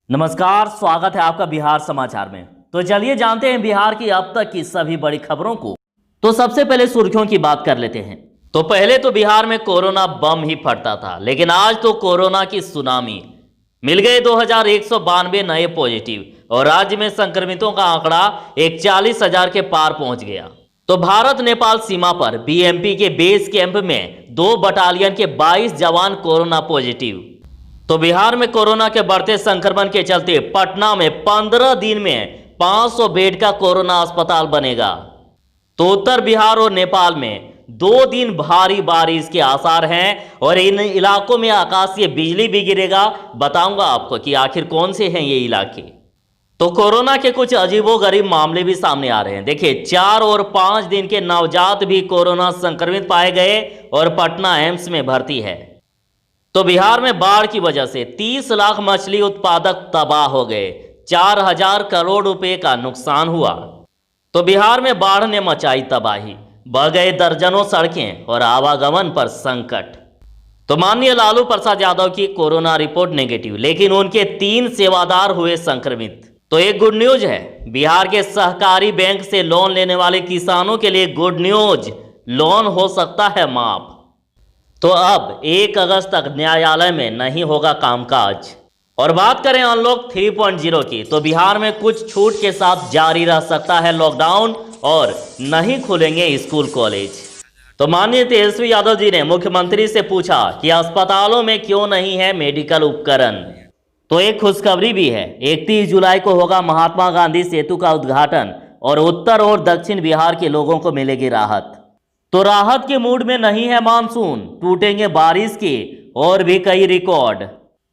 नमस्कार, स्वागत है आपका बिहार समाचार में। तो चलिए जानते हैं बिहार की अब तक की सभी बड़ी खबरों को। तो सबसे पहले सुर्खियों की बात कर लेते हैं। तो पहले तो बिहार में कोरोना बम ही फटता था, लेकिन आज तो कोरोना की सुनामी। मिल गए 2192 नए पॉजिटिव और राज्य में संक्रमितों का आंकड़ा 41,000 के पार पहुंच गया। तो भारत नेपाल सीमा पर बीएमपी के बेस कैंप में 2 बटालियन के 22 जवान कोरोना पॉजिटिव। तो बिहार में कोरोना के बढ़ते संक्रमण के चलते पटना में 15 दिन में 500 बेड का कोरोना अस्पताल बनेगा। तो उत्तर बिहार और नेपाल में 2 दिन भारी बारिश के आसार हैं और इन इलाकों में आकाशीय बिजली भी गिरेगा। बताऊंगा आपको कि आखिर कौन से हैं ये इलाके। तो कोरोना के कुछ अजीबोगरीब मामले भी सामने आ रहे हैं। देखिए, 4 और 5 दिन के नवजात भी कोरोना संक्रमित पाए गए और पटना एम्स में भर्ती है। तो बिहार में बाढ़ की वजह से 30 लाख मछली उत्पादक तबाह हो गए, 4,000 करोड़ रुपए का नुकसान हुआ। तो बिहार में बाढ़ ने मचाई तबाही, बह गए दर्जनों सड़कें और आवागमन पर संकट। तो माननीय लालू प्रसाद यादव की कोरोना रिपोर्ट नेगेटिव, लेकिन उनके 3 सेवादार हुए संक्रमित। तो एक गुड न्यूज है, बिहार के सहकारी बैंक से लोन लेने वाले किसानों के लिए गुड न्यूज, लोन हो सकता है माफ। तो अब 1 अगस्त तक न्यायालय में नहीं होगा कामकाज। और बात करें अनलॉक 3.0 की, तो बिहार में कुछ छूट के साथ जारी रह सकता है लॉकडाउन और नहीं खुलेंगे स्कूल कॉलेज। तो माननीय तेजस्वी यादव जी ने मुख्यमंत्री से पूछा कि अस्पतालों में क्यों नहीं है मेडिकल उपकरण। तो एक खुशखबरी भी है, 31 जुलाई को होगा महात्मा गांधी सेतु का उद्घाटन और उत्तर और दक्षिण बिहार के लोगों को मिलेगी राहत। तो राहत के मूड में नहीं है मानसून, टूटेंगे बारिश के और भी कई रिकॉर्ड।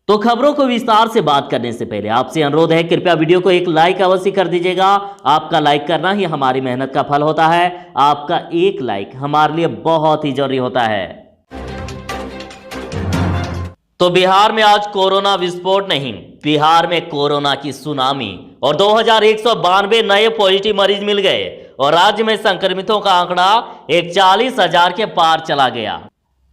तो खबरों को विस्तार से बात करने से पहले आपसे अनुरोध है, कृपया वीडियो को एक लाइक अवश्य कर दीजिएगा। आपका लाइक करना ही हमारी मेहनत का फल होता है। आपका एक लाइक हमारे लिए बहुत ही जरूरी होता है। तो बिहार में आज कोरोना विस्फोट नहीं, बिहार में कोरोना की सुनामी और 2192 नए पॉजिटिव मरीज मिल गए और राज्य में संक्रमितों का आंकड़ा 41,000 के पार चला गया।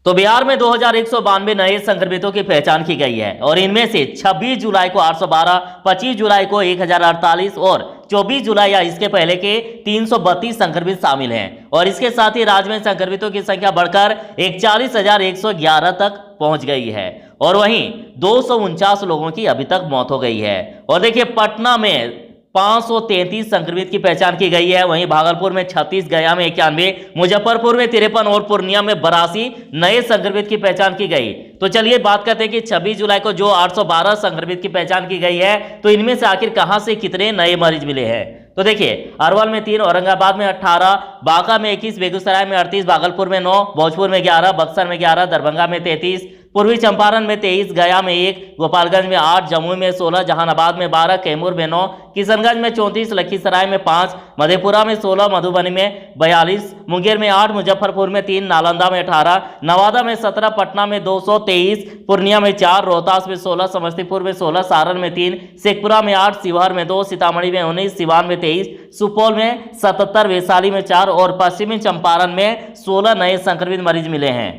तो बिहार में 2192 नए संक्रमितों की पहचान की गई है और इनमें से 26 जुलाई को 812, 25 जुलाई को 1048 और 24 जुलाई या इसके पहले के 332 संक्रमित शामिल हैं। और इसके साथ ही राज्य में संक्रमितों की संख्या बढ़कर 41,111 तक पहुंच गई है और वहीं 249 लोगों की अभी तक मौत हो गई है। और देखिए, पटना में 533 संक्रमित की पहचान की गई है, वहीं भागलपुर में 36, गया में 91, मुजफ्फरपुर में 53 और पूर्णिया में 82 नए संक्रमित की पहचान की गई। तो चलिए बात करते हैं कि 26 जुलाई को जो 812 संक्रमित की पहचान की गई है, तो इनमें से आखिर कहां से कितने नए मरीज मिले हैं। तो देखिए, अरवल में 3, औरंगाबाद में 18, बांका में 21, बेगूसराय में 38, भागलपुर में 9, भोजपुर में 11, बक्सर में 11, दरभंगा में 33, पूर्वी चंपारण में 23, गया में 1, गोपालगंज में 8, जमुई में 16, जहानाबाद में 12, कैमूर में 9, किशनगंज में 34, लखीसराय में 5, मधेपुरा में 16, मधुबनी में 42, मुंगेर में 8, मुजफ्फरपुर में 3, नालंदा में 18, नवादा में 17, पटना में 223, पूर्णिया में 4, रोहतास में 16, समस्तीपुर में 16, सारण में 3, शेखपुरा में 8, शिवहर में 2, सीतामढ़ी में 19, सिवान में 23, सुपौल में 77, वैशाली में 4 और पश्चिमी चंपारण में 16 नए संक्रमित मरीज मिले हैं।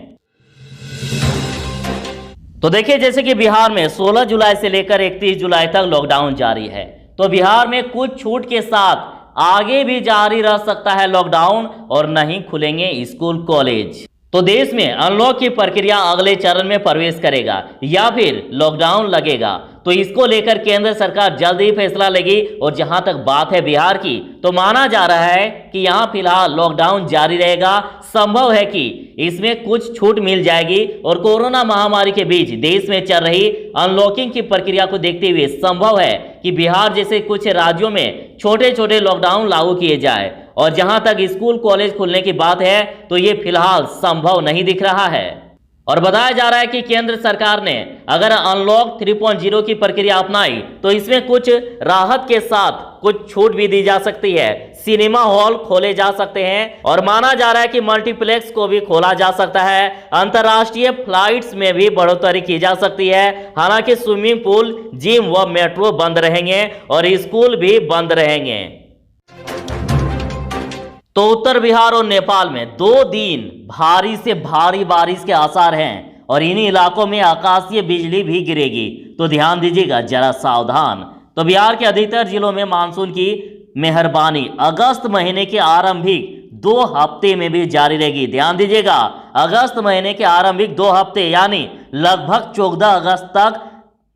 तो देखिए, जैसे कि बिहार में 16 जुलाई से लेकर 31 जुलाई तक लॉकडाउन जारी है, तो बिहार में कुछ छूट के साथ आगे भी जारी रह सकता है लॉकडाउन और नहीं खुलेंगे स्कूल कॉलेज। तो देश में अनलॉक की प्रक्रिया अगले चरण में प्रवेश करेगा या फिर लॉकडाउन लगेगा, तो इसको लेकर केंद्र सरकार जल्द ही फैसला लेगी। और जहां तक बात है बिहार की, तो माना जा रहा है कि यहां फिलहाल लॉकडाउन जारी रहेगा। संभव है कि इसमें कुछ छूट मिल जाएगी और कोरोना महामारी के बीच देश में चल रही अनलॉकिंग की प्रक्रिया को देखते हुए संभव है कि बिहार जैसे कुछ राज्यों में छोटे छोटे लॉकडाउन लागू किए जाए। और जहां तक स्कूल कॉलेज खुलने की बात है, तो ये फिलहाल संभव नहीं दिख रहा है। और बताया जा रहा है कि केंद्र सरकार ने अगर अनलॉक 3.0 की प्रक्रिया अपनाई, तो इसमें कुछ राहत के साथ कुछ छूट भी दी जा सकती है। सिनेमा हॉल खोले जा सकते हैं और माना जा रहा है कि मल्टीप्लेक्स को भी खोला जा सकता है। अंतर्राष्ट्रीय फ्लाइट्स में भी बढ़ोतरी की जा सकती है। हालांकि स्विमिंग पूल, जिम व मेट्रो बंद रहेंगे और स्कूल भी बंद रहेंगे। तो उत्तर बिहार और नेपाल में 2 दिन भारी से भारी बारिश के आसार हैं और इन्हीं इलाकों में आकाशीय बिजली भी गिरेगी, तो ध्यान दीजिएगा, जरा सावधान। तो बिहार के अधिकतर जिलों में मानसून की मेहरबानी अगस्त महीने के आरंभिक 2 हफ्ते में भी जारी रहेगी। ध्यान दीजिएगा, अगस्त महीने के आरंभिक 2 हफ्ते यानी लगभग 14 अगस्त तक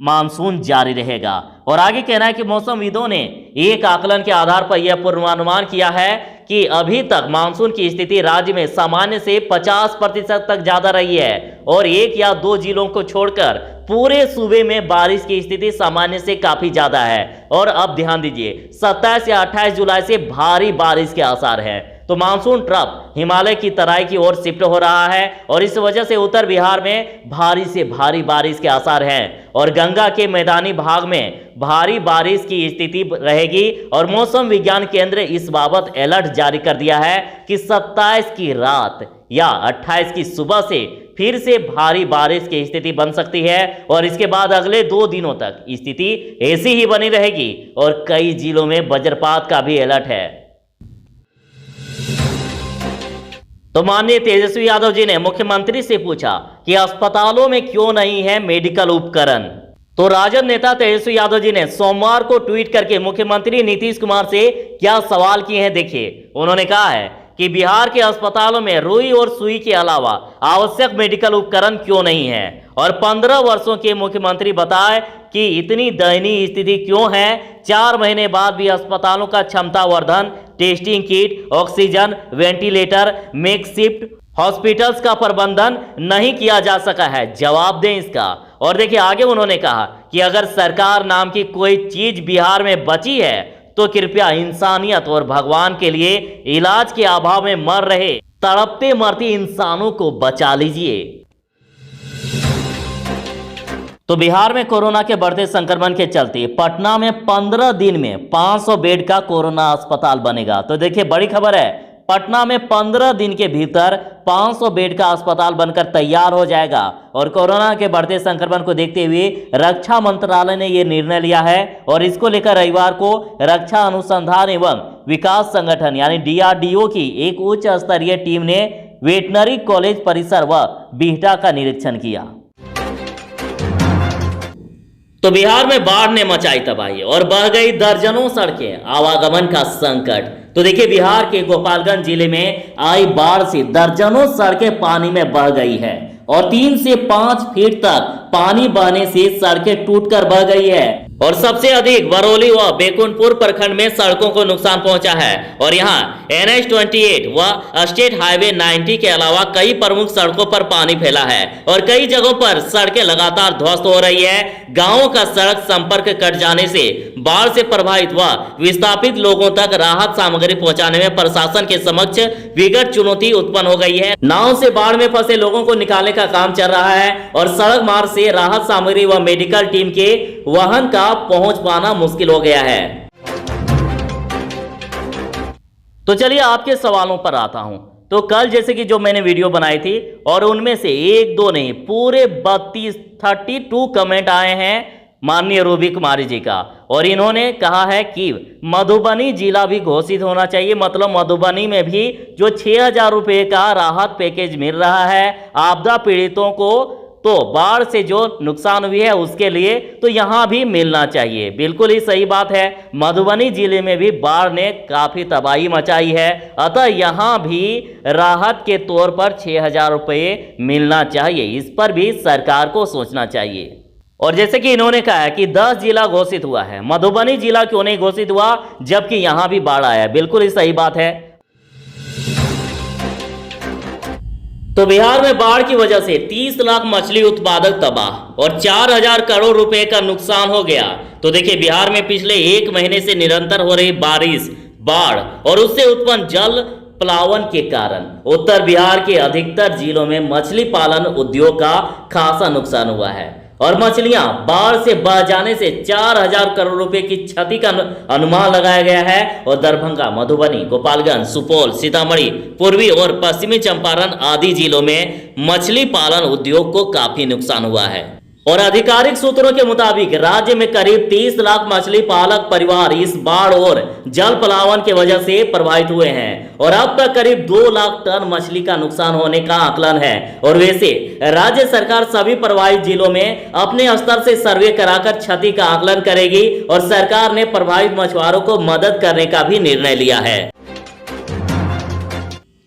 मानसून जारी रहेगा। और आगे कहना है कि मौसमविदों ने एक आकलन के आधार पर यह पूर्वानुमान किया है कि अभी तक मानसून की स्थिति राज्य में सामान्य से 50% तक ज्यादा रही है और 1 या 2 जिलों को छोड़कर पूरे सूबे में बारिश की स्थिति सामान्य से काफी ज्यादा है। और अब ध्यान दीजिए, 27 या 28 जुलाई से भारी बारिश के आसार हैं। तो मानसून ट्रफ हिमालय की तराई की ओर शिफ्ट हो रहा है और इस वजह से उत्तर बिहार में भारी से भारी बारिश के आसार हैं और गंगा के मैदानी भाग में भारी बारिश की स्थिति रहेगी। और मौसम विज्ञान केंद्र इस बाबत अलर्ट जारी कर दिया है कि 27 की रात या 28 की सुबह से फिर से भारी बारिश की स्थिति बन सकती है और इसके बाद अगले 2 दिनों तक स्थिति ऐसी ही बनी रहेगी और कई जिलों में वज्रपात का भी अलर्ट है। तो माननीय तेजस्वी यादव जी ने मुख्यमंत्री से पूछा कि अस्पतालों में क्यों नहीं है मेडिकल उपकरण। तो राजद नेता तेजस्वी यादव जी ने सोमवार को ट्वीट करके मुख्यमंत्री नीतीश कुमार से क्या सवाल किए हैं, देखिए। उन्होंने कहा है कि बिहार के अस्पतालों में रुई और सुई के अलावा आवश्यक मेडिकल उपकरण क्यों नहीं है और 15 वर्षों के मुख्यमंत्री बताए कि इतनी दयनीय स्थिति क्यों है। 4 महीने बाद भी अस्पतालों का क्षमता Vardhan, testing kit, oxygen, ventilator, makeshift hospitals का प्रबंधन नहीं किया जा सका है। जवाब दें इसका। और देखिए आगे उन्होंने कहा कि अगर सरकार नाम की कोई चीज बिहार में बची है तो कृपया इंसानियत और भगवान के लिए इलाज के अभाव में मर रहे तड़पते मरते इंसानों को बचा लीजिए। तो बिहार में कोरोना के बढ़ते संक्रमण के चलते पटना में 15 दिन में 500 बेड का कोरोना अस्पताल बनेगा। तो देखिए बड़ी खबर है, पटना में 15 दिन के भीतर 500 बेड का अस्पताल बनकर तैयार हो जाएगा। और कोरोना के बढ़ते संक्रमण को देखते हुए रक्षा मंत्रालय ने यह निर्णय लिया है और इसको लेकर रविवार को रक्षा अनुसंधान एवं विकास संगठन यानी DRDO की एक उच्च स्तरीय टीम ने वेटनरी कॉलेज परिसर व बिहटा का निरीक्षण किया। तो बिहार में बाढ़ ने मचाई तबाही और बढ़ गई दर्जनों सड़कें, आवागमन का संकट। तो देखिए बिहार के गोपालगंज जिले में आई बाढ़ से दर्जनों सड़कें पानी में बह गई है और 3 से 5 फीट तक पानी बहने से सड़कें टूटकर बह गई है। और सबसे अधिक बरौली व बेकुनपुर प्रखंड में सड़कों को नुकसान पहुंचा है और यहां NH-28 व स्टेट हाईवे 90 के अलावा कई प्रमुख सड़कों पर पानी फैला है और कई जगहों पर सड़कें लगातार ध्वस्त हो रही है। गांवों का सड़क संपर्क कट जाने से बाढ़ से प्रभावित व विस्थापित लोगों तक राहत सामग्री पहुंचाने में प्रशासन के समक्ष विकट चुनौती उत्पन्न हो गई है। नाव से बाढ़ में फंसे लोगों को निकालने का काम चल रहा है और सड़क मार्ग से राहत सामग्री व मेडिकल टीम के वाहन का पहुंच पाना मुश्किल हो गया है। तो चलिए आपके सवालों पर आता हूं। तो कल जैसे कि जो मैंने वीडियो बनाई थी और उनमें से 1-2 नहीं पूरे 32 कमेंट आए हैं माननीय रूबी कुमारी जी का और इन्होंने कहा है कि मधुबनी जिला भी घोषित होना चाहिए। मतलब मधुबनी में भी जो 6,000 रुपए का राहत पैकेज मिल रहा है आपदा पीड़ितों को, तो बाढ़ से जो नुकसान हुई है उसके लिए, तो यहां भी मिलना चाहिए। बिल्कुल ही सही बात है, मधुबनी जिले में भी बाढ़ ने काफी तबाही मचाई है, अतः यहां भी राहत के तौर पर 6,000 रुपये मिलना चाहिए। इस पर भी सरकार को सोचना चाहिए। और जैसे कि इन्होंने कहा है कि 10 जिला घोषित हुआ है, मधुबनी जिला क्यों नहीं घोषित हुआ जबकि यहां भी बाढ़ आया है। बिल्कुल ही सही बात है। तो बिहार में बाढ़ की वजह से 30 लाख मछली उत्पादक तबाह और 4,000 करोड़ रुपए का नुकसान हो गया। तो देखिए बिहार में पिछले 1 महीने से निरंतर हो रही बारिश, बाढ़ और उससे उत्पन्न जल प्लावन के कारण उत्तर बिहार के अधिकतर जिलों में मछली पालन उद्योग का खासा नुकसान हुआ है और मछलियां बाढ़ से बह जाने से 4,000 करोड़ रुपए की क्षति का अनुमान लगाया गया है। और दरभंगा, मधुबनी, गोपालगंज, सुपौल, सीतामढ़ी, पूर्वी और पश्चिमी चंपारण आदि जिलों में मछली पालन उद्योग को काफी नुकसान हुआ है। और आधिकारिक सूत्रों के मुताबिक राज्य में करीब 30 लाख मछली पालक परिवार इस बाढ़ और जल प्लावन की वजह से प्रभावित हुए हैं और अब तक करीब 2 लाख टन मछली का नुकसान होने का आकलन है। और वैसे राज्य सरकार सभी प्रभावित जिलों में अपने स्तर से सर्वे कराकर क्षति का आकलन करेगी और सरकार ने प्रभावित मछुआरों को मदद करने का भी निर्णय लिया है।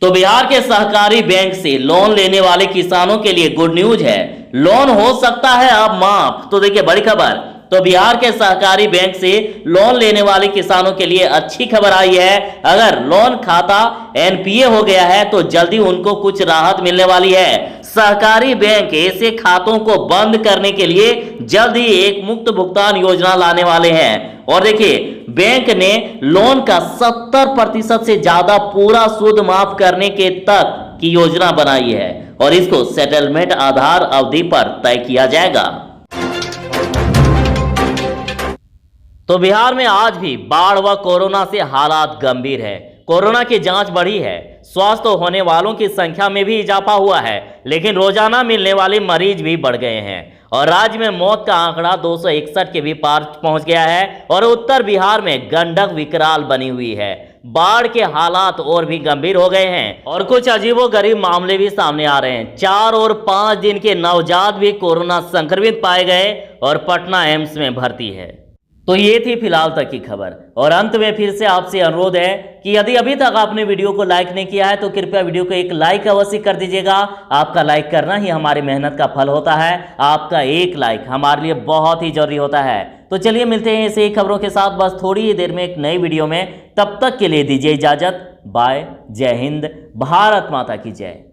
तो बिहार के सहकारी बैंक से लोन लेने वाले किसानों के लिए गुड न्यूज है, लोन हो सकता है अब माफ। तो देखिए बड़ी खबर, तो बिहार के सहकारी बैंक से लोन लेने वाले किसानों के लिए अच्छी खबर आई है। अगर लोन खाता एनपीए हो गया है तो जल्दी उनको कुछ राहत मिलने वाली है। सहकारी बैंक ऐसे खातों को बंद करने के लिए जल्द ही एक मुक्त भुगतान योजना लाने वाले हैं। और देखिए बैंक ने लोन का 70% से ज्यादा पूरा सूद माफ करने के तक की योजना बनाई है और इसको सेटलमेंट आधार अवधि पर तय किया जाएगा। तो बिहार में आज भी बाढ़ व कोरोना से हालात गंभीर है। कोरोना की जांच बढ़ी है, स्वस्थ होने वालों की संख्या में भी इजाफा हुआ है, लेकिन रोजाना मिलने वाले मरीज भी बढ़ गए हैं और राज्य में मौत का आंकड़ा 261 के भी पार पहुंच गया है और उत्तर बिहार में गंडक विकराल बनी हुई है। बाढ़ के हालात और भी गंभीर हो गए हैं और कुछ अजीबोगरीब मामले भी सामने आ रहे हैं। 4 और 5 दिन के नवजात भी कोरोना संक्रमित पाए गए और पटना एम्स में भर्ती है। तो ये थी फिलहाल तक की खबर और अंत में फिर से आपसे अनुरोध है कि यदि अभी तक आपने वीडियो को लाइक नहीं किया है तो कृपया वीडियो को एक लाइक अवश्य कर दीजिएगा। आपका लाइक करना ही हमारी मेहनत का फल होता है। आपका एक लाइक हमारे लिए बहुत ही जरूरी होता है। तो चलिए मिलते हैं ऐसे ही खबरों के साथ बस थोड़ी ही देर में एक नई वीडियो में। तब तक के लिए दीजिए इजाजत। बाय। जय हिंद। भारत माता की जय।